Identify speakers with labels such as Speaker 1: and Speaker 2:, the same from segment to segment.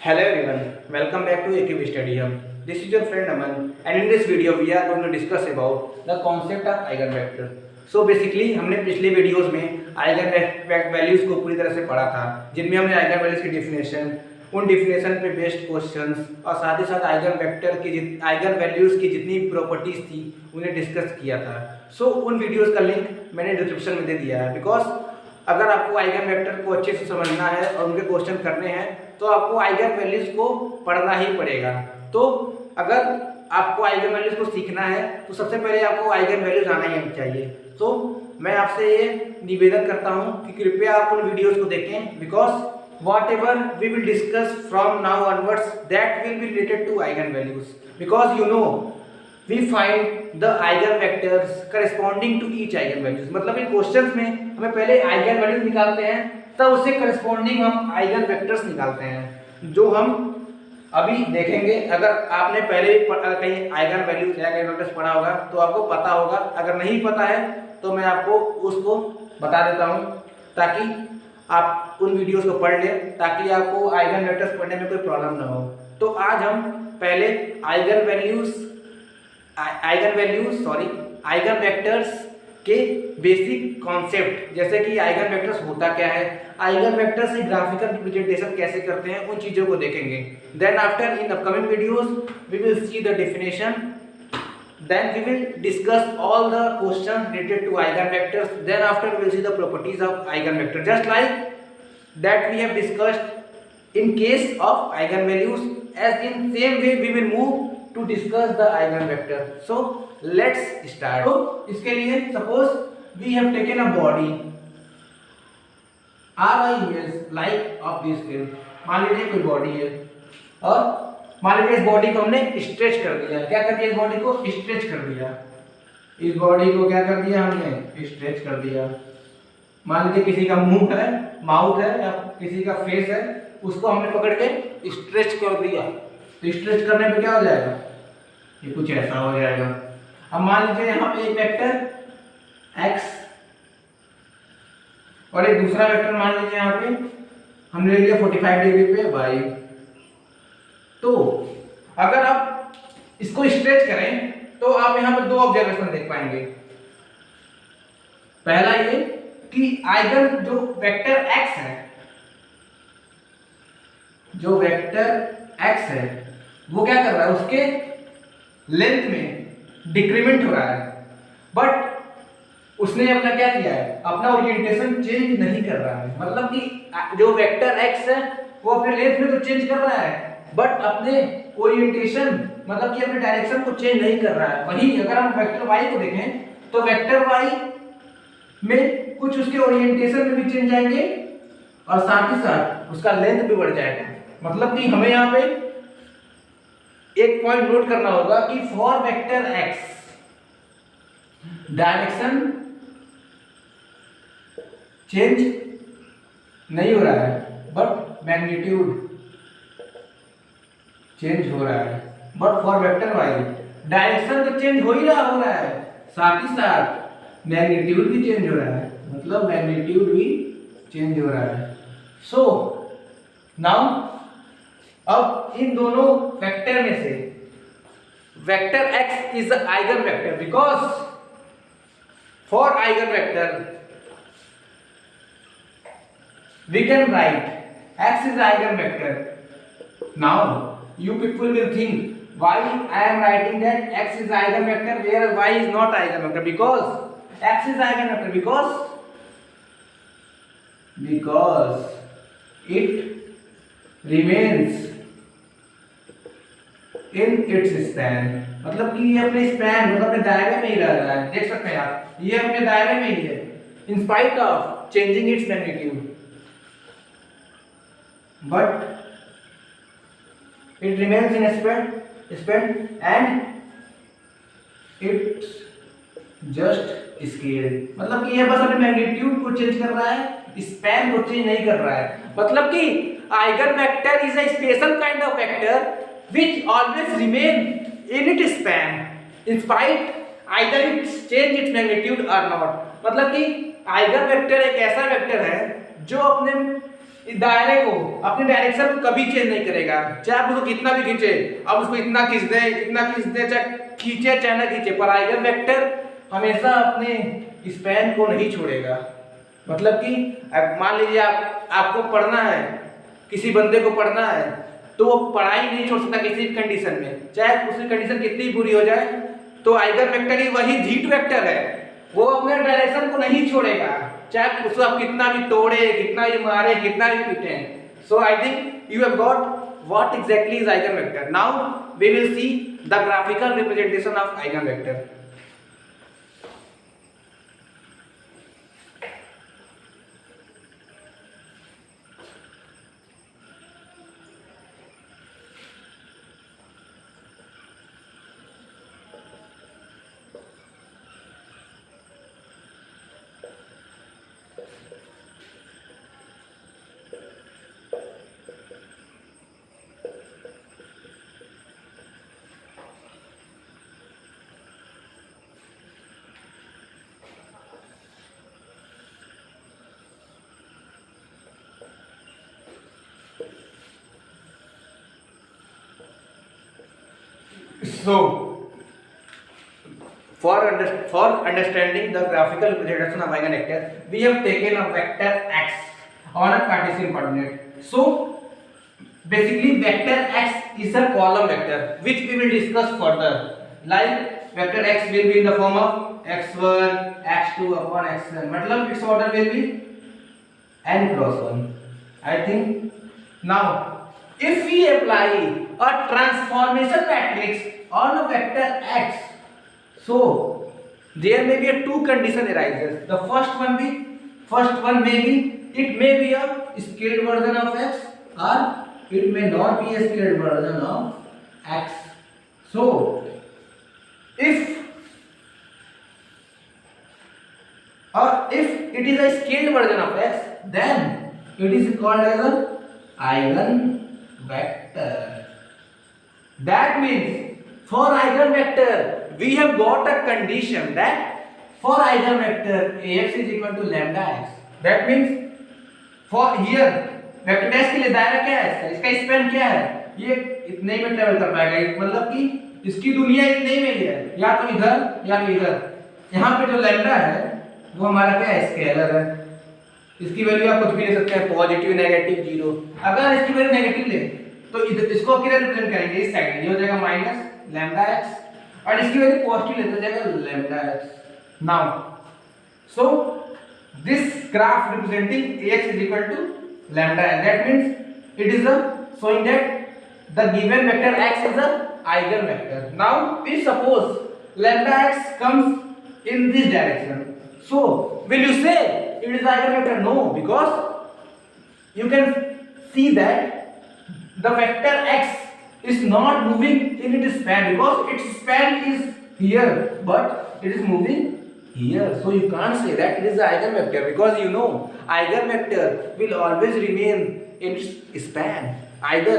Speaker 1: Hello everyone, welcome back to AQB Study Hub. This is your friend Aman and in this video we are going to discuss about the concept of eigenvector. So basically हमने पिछले videos में eigen values को पूरी तरह से पढ़ा था, जिनमें हमने आइगन वैल्यूज की डिफिनेशन, उन डिफिनेशन पे बेस्ड क्वेश्चंस और साथ ही साथ आइगन वेक्टर की आइगन वैल्यूज की जितनी प्रॉपर्टीज थी उन्हें डिस्कस किया था. सो उन वीडियोस का लिंक मैंने डिस्क्रिप्शन में दे दिया है. बिकॉज अगर आपको आइगन वेक्टर को अच्छे से समझना है और उनके क्वेश्चन करने हैं तो आपको आइगन वैल्यूज को पढ़ना ही पड़ेगा. तो अगर आपको आइगन वैल्यूज को सीखना है तो सबसे पहले आपको आइगन वैल्यूज आना ही चाहिए. तो मैं आपसे ये निवेदन करता हूँ कि कृपया आप उन वीडियोस को देखें. Because whatever we will discuss from now onwards that will be related to eigenvalues, because you know we find the eigenvectors corresponding to each eigenvalues. मतलब इन क्वेश्चंस में हमें पहले eigenvalues निकालते हैं, तब उससे corresponding हम eigenvectors निकालते हैं, जो हम अभी देखेंगे. अगर आपने पहले कहीं eigenvalues या eigenvectors पढ़ा होगा तो आपको पता होगा. अगर नहीं पता है तो मैं आपको उसको बता देता हूँ ताकि आप उन वीडियोस को पढ़ लें, ताकि आपको आइगन वेक्टर्स पढ़ने में कोई प्रॉब्लम ना हो. तो आज हम पहले आइगन वेक्टर्स के बेसिक कॉन्सेप्ट, जैसे कि आइगन वेक्टर्स होता क्या है, आइगन वेक्टर्स की ग्राफिकल रिप्रेजेंटेशन कैसे करते हैं, उन चीज़ों को देखेंगे. Then after in upcoming videos we will see the definition. Then we will discuss all the questions related to eigenvectors. Then after we will see the properties of eigenvector, just like that we have discussed in case of eigenvalues. As in same way we will move to discuss the eigenvector. So let's start. तो इसके लिए suppose we have taken a body Ri image like of this field. मान लीजिए कोई body है और मान लीजिए इस बॉडी को हमने स्ट्रेच कर दिया. क्या कर दिया? इस बॉडी को स्ट्रेच कर दिया. इस बॉडी को क्या कर दिया? हमने स्ट्रेच कर दिया. मान लीजिए किसी का मुंह है, माउथ है या किसी का फेस है, उसको हमने पकड़ के स्ट्रेच कर दिया. तो स्ट्रेच करने पे क्या हो जाएगा? ये कुछ ऐसा हो जाएगा. अब मान लीजिए यहाँ पे एक वेक्टर x और एक दूसरा वेक्टर मान लीजिए यहाँ पे हमने ले लिया 45 डिग्री पे y. तो अगर आप इसको स्ट्रेच करें तो आप यहां पर दो ऑब्जर्वेशन देख पाएंगे. पहला ये कि आइगन जो वेक्टर x है, जो वेक्टर x है वो क्या कर रहा है? उसके लेंथ में डिक्रीमेंट हो रहा है, बट उसने अपना क्या किया है? अपना ओरिएंटेशन चेंज नहीं कर रहा है. मतलब कि जो वेक्टर x है वो अपने लेंथ में तो चेंज कर रहा है, बट अपने ओरिएंटेशन मतलब कि अपने डायरेक्शन को चेंज नहीं कर रहा है. वहीं अगर हम वेक्टर y को देखें तो वेक्टर y में कुछ उसके ओरिएंटेशन में भी चेंज आएंगे और साथ ही साथ उसका लेंथ भी बढ़ जाएगा. मतलब कि हमें यहाँ पे एक पॉइंट नोट करना होगा कि for vector x direction change नहीं हो रहा है, बट मैग्नीट्यूड चेंज हो रहा है. But for vector y direction तो चेंज हो रहा है, साथ ही साथ मैग्नीट्यूड भी चेंज हो रहा है. मतलब मैग्नीट्यूड भी चेंज हो रहा है. सो नाउ अब इन दोनों वेक्टर में से vector x is the eigen vector, because for eigen vector we can write x is eigen vector. Now you people will think why I am writing that x is eigenvector whereas y is not eigenvector. Because x is eigenvector because it remains in its span. मतलब कि ये अपने span मतलब अपने दायरे में ही रह रहा है. देख सकते हैं आप, ये अपने दायरे में ही है in spite of changing its magnitude, but it remains in span and it's just scale. मतलब कि ये बस अपने मैग्नीट्यूड को चेंज कर रहा है, स्पैन को चेंज नहीं कर रहा है. मतलब कि eigen vector is a special kind of vector which always remain in its span in spite either it change its magnitude or not. मतलब कि आइगन वेक्टर एक ऐसा वेक्टर है जो अपने दायरे को, अपने डायरेक्शन को कभी चेंज नहीं करेगा, चाहे आप उसको कितना भी खींचे, आप उसको इतना खींच दें, इतना खींच दें, चाहे खींचे चाहे ना खींचे, पर आइगन वेक्टर हमेशा अपने स्पैन को नहीं छोड़ेगा। मतलब कि मान लीजिए आपको पढ़ना है, किसी बंदे को पढ़ना है, तो वो पढ़ाई नहीं छोड़ सकता किसी भी कंडीशन में, चाहे उसकी कंडीशन कितनी बुरी हो जाए। तो आइगन वेक्टर ही वही धीट वेक्टर है, वो अपने डायरेक्शन को नहीं छोड़ेगा, चाहे उसको आप कितना भी तोड़े, कितना भी मारे, कितना भी पीटे। So I think you have got what exactly is eigen vector. Now we will see the graphical representation of eigenvector. So, for understanding the graphical representation of eigen vector, we have taken a vector x on a Cartesian coordinate. So, basically, vector x is a column vector, which we will discuss further. Like vector x will be in the form of x1, x2 upon xn. मतलब its order will be n cross 1. I think now, if we apply a transformation matrix on a vector x, so there may be a two condition arises. The first one may be, it may be a scaled version of x, or it may not be a scaled version of x. So if it is a scaled version of x, then it is called as an eigenvector. That means for eigenvector we have got a condition that for eigenvector Ax is equal to lambda x. That means for here vector dash के लिए दायरा क्या है, इसका span क्या है, ये इतने ही में ट्रेवल कर पाएगा, मतलब कि इसकी दुनिया इतने ही में ही है, या तो इधर या तो इधर। यहाँ पे जो लैम्डा है वो हमारा क्या है, स्केलर है, इसकी वैल्यू आप कुछ भी ले सकते हैं, पॉजिटिव, नेगेटिव, जीरो। अगर इसकी वैल्यू नेगेटिव ले तो इधर इसको किधर रिप्रेजेंट करेंगे, इस साइड में, ये हो जाएगा माइनस लैम्डा एक्स, और इसकी वैल्यू पॉजिटिव ले तो जाएगा lambda x. Now so this graph representing ax is equal to lambda, and that means it is a showing that the given vector x is a eigenvector. Now we suppose lambda x comes in this direction, so will you say it is eigenvector? No, because you can see that the vector x is not moving in its span, because its span is here but it is moving here, so you can't say that it is the eigenvector, because you know eigenvector will always remain in its span, either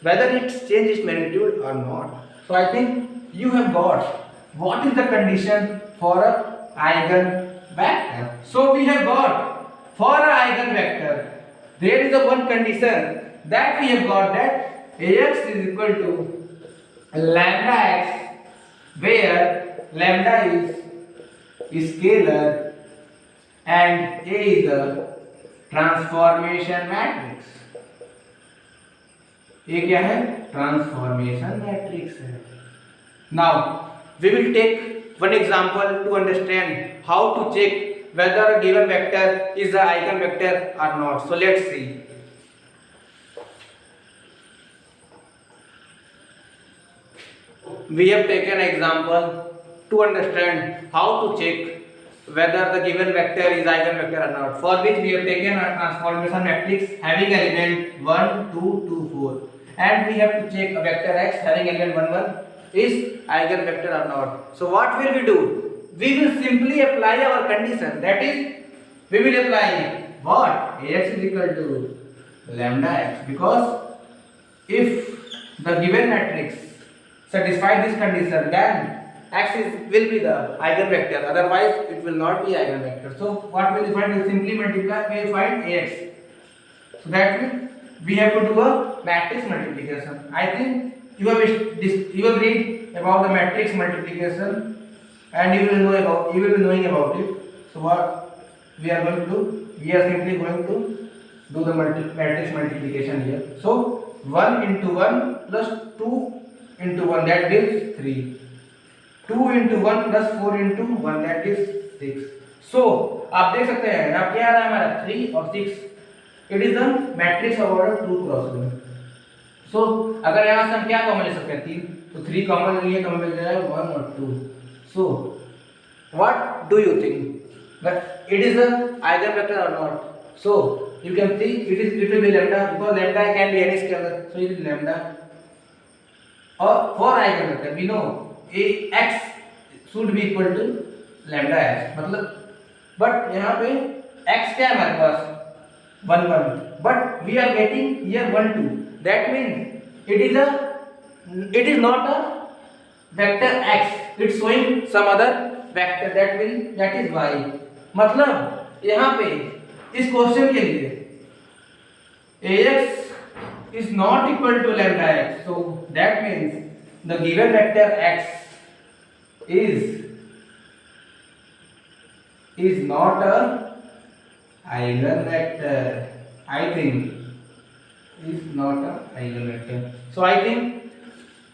Speaker 1: whether it changes its magnitude or not. So I think you have got what is the condition for a eigenvector. So we have got for a eigenvector there is a one condition that we have got, that Ax is equal to lambda x, where lambda is scalar and A is a transformation matrix. ये क्या है, transformation matrix है। Now we will take one example to understand how to check whether a given vector is an eigenvector or not. So let's see. We have taken an example to understand how to check whether the given vector is eigenvector or not, for which we have taken a transformation matrix having element 1 2 2 4, and we have to check a vector x having element 1 1 is eigenvector or not. So what will we do? We will simply apply our condition, that is we will apply what, Ax is equal to lambda x, because if the given matrix satisfy this condition, then x will be the eigenvector, otherwise it will not be eigenvector. So what we will find is simply multiply, we will find Ax. So that means we have to do a matrix multiplication. I think you have read about the matrix multiplication, and you will be knowing about it. So what we are going to do? We are simply going to do the matrix multiplication here. So 1 into 1 plus 2 into 1, that gives 3. 2 into 1 plus 4 into 1, that gives 6. So आप देख सकते हैं यहाँ क्या आ रहा है हमारा 3 और 6. It is the matrix of order 2 cross 1. सो अगर यहाँ से हम क्या कॉमन ले सकते हैं 3, तो 3 कॉमन ले लिए तो हमें मिल जाएगा 1 और 2. So what do you think that it is an eigenvector or not? So you can see it will be lambda, because lambda can be any scalar, so it is lambda. Or for eigenvector we know x should be equal to lambda x, मतलब but यहाँ पे x क्या है हमारे पास 1 1, but we are getting here 1 2. That means it is not a vector x, it's showing some other vector, that is y. मतलब यहाँ पे इस क्वेश्चन के लिए ax is not equal to lambda x, so that means the given vector x is not a eigenvector. I think is not a eigenvector. So I think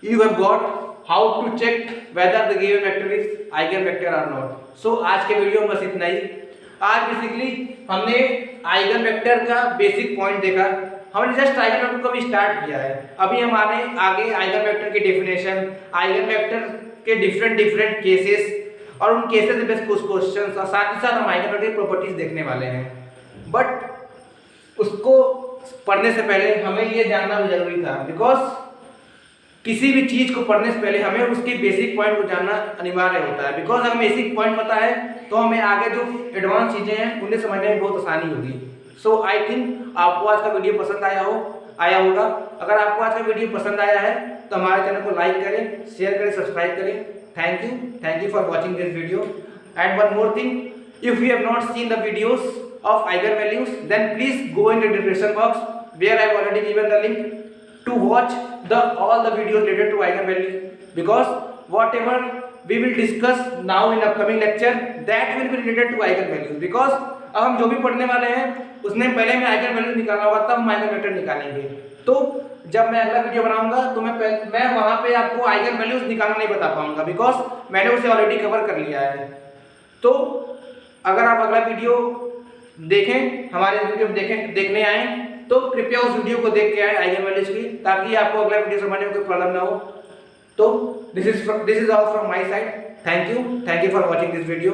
Speaker 1: you have got how to check whether the given vector is eigenvector or not. So आज के video में बस इतना ही. आज basically हमने eigen vector का basic point देखा. हमने जस्ट आइगन वेक्टर को भी स्टार्ट किया है. अभी हमारे आगे आइगन वेक्टर की डेफिनेशन, आइगन वेक्टर के डिफरेंट केसेस और उन केसेस से बेस्ड कुछ क्वेश्चंस, और साथ ही साथ हम आइगन वेक्टर की प्रॉपर्टीज देखने वाले हैं. बट उसको पढ़ने से पहले हमें ये जानना भी जरूरी था, बिकॉज किसी भी चीज को पढ़ने से पहले हमें उसके बेसिक पॉइंट को जानना अनिवार्य होता है. बिकॉज अगर बेसिक पॉइंट पता है तो हमें आगे जो एडवांस चीजें हैं उन्हें समझने में बहुत आसानी होगी. सो आई थिंक आपको आज का वीडियो पसंद आया होगा. अगर आपको आज का वीडियो पसंद आया है तो हमारे चैनल को लाइक करें, शेयर करें, सब्सक्राइब करें. Thank you for watching this video. And one more thing, if you have not seen the videos of eigenvalues, then please go in the description box where I have already given the link to watch all the videos related to eigenvalue, because whatever we will discuss now in upcoming lecture, that will be related to eigenvalues. Because अब हम जो भी पढ़ने वाले हैं उसने पहले में eigenvalue निकालना होगा, तब हम eigenvector निकालेंगे. तो जब मैं अगला वीडियो बनाऊंगा तो मैं वहां पे आपको eigenvalues निकालना नहीं बता पाऊंगा, बिकॉज मैंने उसे ऑलरेडी कवर कर लिया है. तो अगर आप अगला वीडियो देखें, हमारे वीडियो देखने आए, तो कृपया उस वीडियो को देख के आए आइगनवैल्यूज की, ताकि आपको अगला वीडियो समझने में कोई प्रॉब्लम ना हो. तो this is all from my side. Thank you for watching this video.